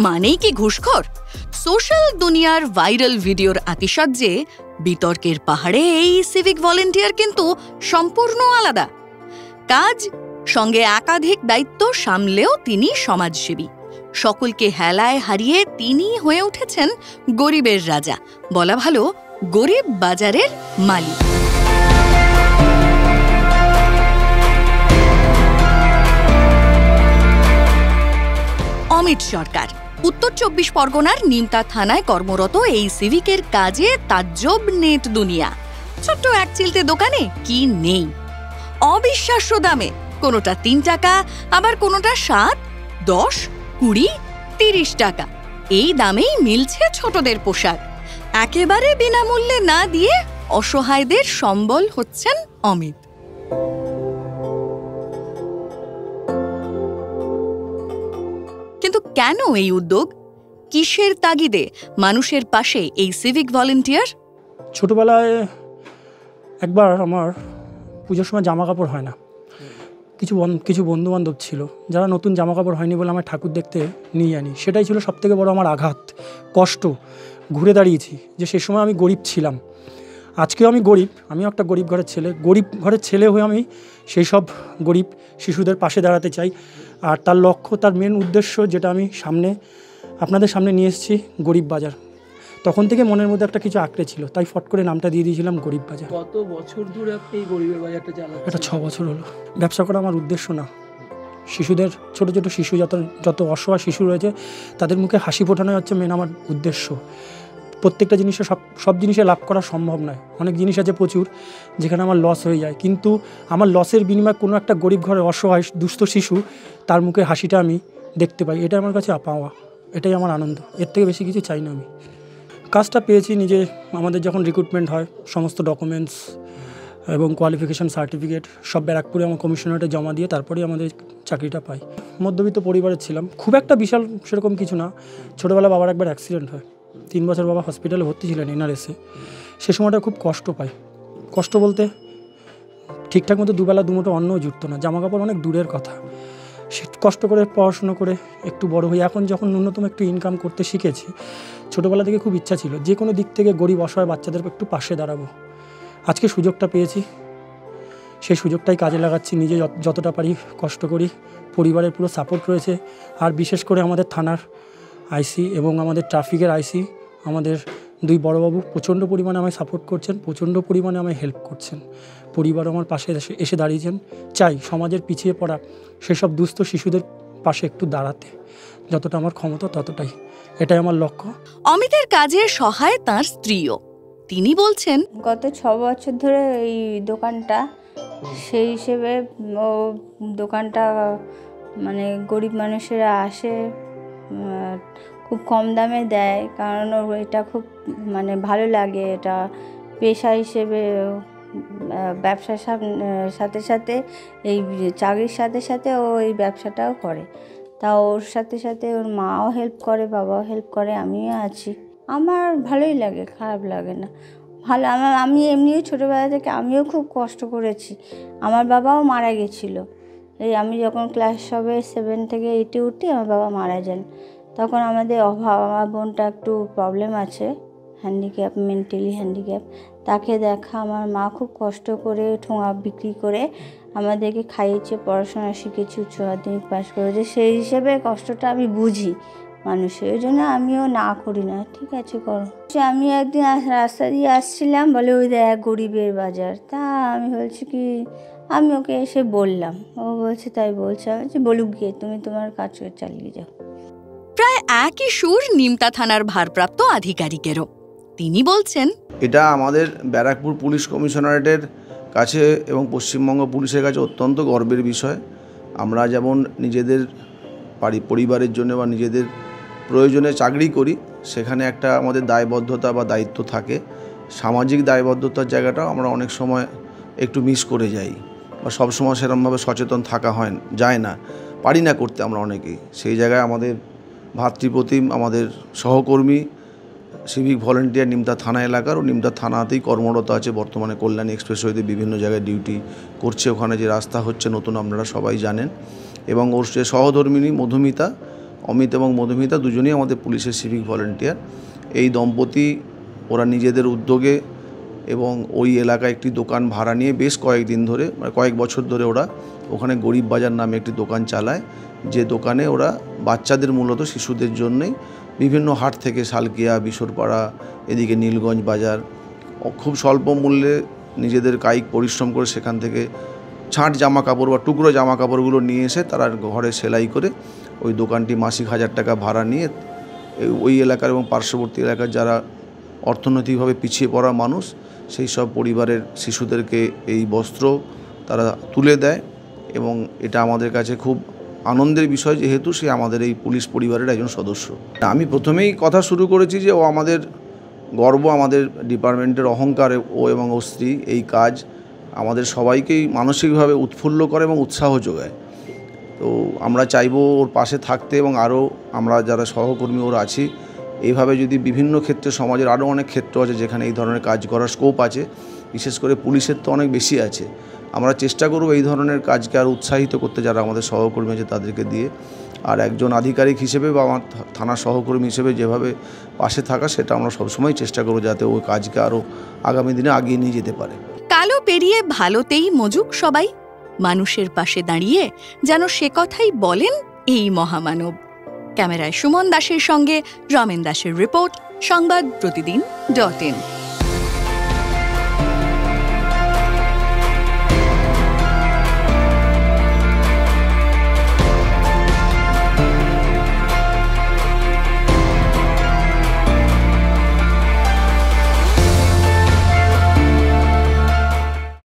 মানেই কি ঘুষখোর? সোশ্যাল দুনিয়ার ভাইরাল ভিডিওর আতিশয্যে বিতর্কের পাহাড়ে এই সিভিক ভলেন্টিয়ার কিন্তু সম্পূর্ণ আলাদা। কাজ সঙ্গে একাধিক দায়িত্ব সামলেও তিনি সমাজসেবী। সকলকে হেলায় হারিয়ে তিনি হয়ে উঠেছেন গরিবের রাজা, বলা ভালো গরিব বাজারের মালিক। অমিত সরকার উত্তর ২৪ পরগনার নিমতা থানায় কর্মরত এই সিভিকের কাজে তাজ্জব নেট দুনিয়া। ছোট্ট এক চিলতে দোকানে কি নেই, অবিশ্বাস্য দামে, কোনোটা ৩ টাকা, আবার কোনোটা ৭, ১০, ২০, ৩০ টাকা। এই দামেই মিলছে ছোটদের পোশাক। একেবারে বিনামূল্যে না দিয়ে অসহায়দের সম্বল হচ্ছেন অমিত। কিন্তু কেন এই উদ্যোগ? কিসের তাগিদে মানুষের পাশে এই সিভিক ভলেন্টিয়ার? ছোটবেলায় একবার আমার পুজোর সময় জামা কাপড় হয় না, কিছু বন্ধু বান্ধব ছিল যারা নতুন জামা কাপড় হয়নি বলে আমার ঠাকুর দেখতে নিয়ে আনি। সেটাই ছিল সবথেকে বড় আমার আঘাত, কষ্ট। ঘুরে দাঁড়িয়েছি যে সে সময় আমি গরিব ছিলাম। আজকেও আমি গরিব, আমিও একটা গরিব ঘরের ছেলে। গরিব ঘরের ছেলে হয়ে আমি সেই সব গরিব শিশুদের পাশে দাঁড়াতে চাই। আর তার লক্ষ্য, তার মেন উদ্দেশ্য যেটা আমি আপনাদের সামনে নিয়ে এসেছি, গরিব বাজার। তখন থেকে মনের মধ্যে একটা কিছু আঁকড়ে ছিল, তাই ফট করে নামটা দিয়ে দিয়েছিলাম গরিব বাজার। কত বছর ধরে আপনি এই গরিবের বাজারটা চালাচ্ছেন? এটা 6 বছর হলো। ব্যবসা করা আমার উদ্দেশ্য না, শিশুদের, ছোট ছোট শিশু, যত অসহায় শিশু রয়েছে তাদের মুখে হাসি ফোটানোই হচ্ছে মেন আমার উদ্দেশ্য। প্রত্যেকটা জিনিসে সব জিনিসে লাভ করা সম্ভব নয়। অনেক জিনিস আছে প্রচুর যেখানে আমার লস হয়ে যায়, কিন্তু আমার লসের বিনিময়ে কোনো একটা গরিব ঘরের অসহায় দুস্থ শিশু, তার মুখে হাসিটা আমি দেখতে পাই। এটা আমার কাছে পাওয়া, এটাই আমার আনন্দ। এর থেকে বেশি কিছু চাই না আমি। কাজটা পেয়েছি নিজে। আমাদের যখন রিক্রুটমেন্ট হয়, সমস্ত ডকুমেন্টস এবং কোয়ালিফিকেশান সার্টিফিকেট সব ব্যারাকপুরে আমার কমিশনারেটে জমা দিয়ে তারপরেই আমাদের চাকরিটা পাই। মধ্যবিত্ত পরিবারের ছিলাম, খুব একটা বিশাল সেরকম কিছু না। ছোটোবেলা বাবার একবার অ্যাক্সিডেন্ট হয়, 3 বছর বাবা হসপিটালে ভর্তি ছিলেন এনআরএসে। সে সময়টা খুব কষ্ট পাই। কষ্ট বলতে ঠিকঠাক মতো দুবেলা দুমুঠো অন্নও জুটতো না, জামা কাপড় অনেক দূরের কথা। সে কষ্ট করে পড়াশুনো করে একটু বড় হই। এখন যখন ন্যূনতম একটু ইনকাম করতে শিখেছি, ছোটোবেলা থেকে খুব ইচ্ছা ছিল যে কোনো দিক থেকে গরিব অসহায় বাচ্চাদের একটু পাশে দাঁড়াবো। আজকে সুযোগটা পেয়েছি, সেই সুযোগটাই কাজে লাগাচ্ছি। নিজে যতটা পারি কষ্ট করি। পরিবারের পুরো সাপোর্ট রয়েছে। আর বিশেষ করে আমাদের থানার আইসি এবং আমাদের ট্রাফিকের আইসি, আমাদের 2 বড়োবাবু প্রচণ্ড পরিমাণে আমায় সাপোর্ট করছেন, প্রচণ্ড পরিমাণে আমায় হেল্প করছেন। পরিবারও আমার পাশে এসে দাঁড়িয়েছেন। চাই সমাজের পিছিয়ে পড়া সেসব দুস্থ শিশুদের পাশে একটু দাঁড়াতে, যতটা আমার ক্ষমতা ততটাই। এটাই আমার লক্ষ্য। অমিতের কাজে সহায় তাঁর স্ত্রীও। তিনি বলছেন, গত 6 বছর ধরে এই দোকানটা, সেই হিসেবে ও দোকানটা মানে গরিব মানুষেরা আসে, খুব কম দামে দেয়, কারণ ওর এটা খুব মানে ভালো লাগে। এটা পেশা হিসেবে ব্যবসার সাথে সাথে এই চাকরির সাথে সাথে ও এই ব্যবসাটাও করে। তা ওর সাথে সাথে ওর মাও হেল্প করে, বাবাও হেল্প করে, আমিও আছি। আমার ভালোই লাগে, খারাপ লাগে না, ভালো। আমি এমনিও ছোটোবেলা থেকে আমিও খুব কষ্ট করেছি। আমার বাবাও মারা গেছিলো। আমি যখন ক্লাস 7 থেকে 8-এ উঠি, আমার বাবা মারা যান। তখন আমাদের অভাব, আমার বোনটা একটু প্রবলেম আছে, হ্যান্ডিক্যাপ, মেন্টালি হ্যান্ডিক্যাপ। তাকে দেখা, আমার মা খুব কষ্ট করে ঠোঙা বিক্রি করে আমাদেরকে খাইয়েছে, পড়াশোনা শিখেছি, উচ্চ মাধ্যমিক পাস করেছে। সেই হিসেবে কষ্টটা আমি বুঝি মানুষের, ওই জন্য আমিও না করি না, ঠিক আছে করো। আমি একদিন রাস্তা দিয়ে আসছিলাম, বলে ওই দেখ গরিবের বাজার। তা আমি বলছি কি, আমি ওকে এসে বললাম, ও বলছে তাই বলছে। আমি বলছি বলুক গিয়ে, তুমি তোমার কাজ চালিয়ে যাও। প্রায় একই সুর নিমতা থানার ভারপ্রাপ্ত আধিকারিকেরও। তিনি বলছেন, এটা আমাদের ব্যারাকপুর পুলিশ কমিশনারেটের কাছে এবং পশ্চিমবঙ্গ পুলিশের কাছে অত্যন্ত গর্বের বিষয়। আমরা যেমন নিজেদের পরিবারের জন্য বা নিজেদের প্রয়োজনে চাকরি করি, সেখানে একটা আমাদের দায়বদ্ধতা বা দায়িত্ব থাকে। সামাজিক দায়বদ্ধতার জায়গাটাও আমরা অনেক সময় একটু মিস করে যাই, বা সবসময় সেরকমভাবে সচেতন থাকা যায় না, পারি না করতে আমরা অনেকেই। সেই জায়গায় আমাদের ভাতৃপ্রতিম, আমাদের সহকর্মী সিভিক ভলেন্টিয়ার নিমতা থানা এলাকার, ও নিমতা থানাতেই কর্মরত আছে বর্তমানে। কল্যাণী এক্সপ্রেসওয়েতে বিভিন্ন জায়গায় ডিউটি করছে। ওখানে যে রাস্তা হচ্ছে নতুন, আপনারা সবাই জানেন। এবং ওর যে সহধর্মিনী মধুমিতা, অমিত এবং মধুমিতা দুজনেই আমাদের পুলিশের সিভিক ভলেন্টিয়ার। এই দম্পতি ওরা নিজেদের উদ্যোগে এবং ওই এলাকায় একটি দোকান ভাড়া নিয়ে বেশ কয়েকদিন ধরে, মানে কয়েক বছর ধরে ওরা ওখানে গরিব বাজার নামে একটি দোকান চালায়, যে দোকানে ওরা বাচ্চাদের, মূলত শিশুদের জন্যেই বিভিন্ন হাট থেকে সালকিয়া, বিশরপাড়া, এদিকে নীলগঞ্জ বাজার, খুব স্বল্প মূল্যে নিজেদের কায়িক পরিশ্রম করে সেখান থেকে ছাঁট জামা কাপড় বা টুকরো জামা কাপড়গুলো নিয়ে এসে তারা ঘরে সেলাই করে ওই দোকানটি মাসিক 1000 টাকা ভাড়া নিয়ে ওই এলাকার এবং পার্শ্ববর্তী এলাকার যারা অর্থনৈতিকভাবে পিছিয়ে পড়া মানুষ, সেই সব পরিবারের শিশুদেরকে এই বস্ত্র তারা তুলে দেয়। এবং এটা আমাদের কাছে খুব আনন্দের বিষয়, যেহেতু সে আমাদের এই পুলিশ পরিবারের একজন সদস্য। আমি প্রথমেই কথা শুরু করেছি যে ও আমাদের গর্ব, আমাদের ডিপার্টমেন্টের অহংকার। ও এবং ওর স্ত্রী এই কাজ আমাদের সবাইকেই মানসিকভাবে উৎফুল্ল করে এবং উৎসাহ যোগায়। তো আমরা চাইবো ওর পাশে থাকতে, এবং আরও আমরা যারা সহকর্মী ওর আছি, এইভাবে যদি বিভিন্ন ক্ষেত্রে, সমাজের আরও অনেক ক্ষেত্র আছে যেখানে এই ধরনের কাজ করার স্কোপ আছে, বিশেষ করে পুলিশের তো অনেক বেশি আছে। আমরা চেষ্টা করব এই ধরনের কাজকে আরও উৎসাহিত করতে, যারা আমাদের সহকর্মী আছে তাদেরকে দিয়ে। আর একজন আধিকারিক হিসেবে বা আমার থানার সহকর্মী হিসেবে যেভাবে পাশে থাকা, সেটা আমরা সবসময় চেষ্টা করব যাতে ওই কাজকে আরও আগামী দিনে আগিয়ে নিয়ে যেতে পারে। কালো পেরিয়ে ভালোতেই মজুক সবাই, মানুষের পাশে দাঁড়িয়ে যেন সে কথাই বলেন এই মহামানব। ক্যামেরায় সুমন দাসের সঙ্গে রমেন দাসের রিপোর্ট, সংবাদ প্রতিদিন.in।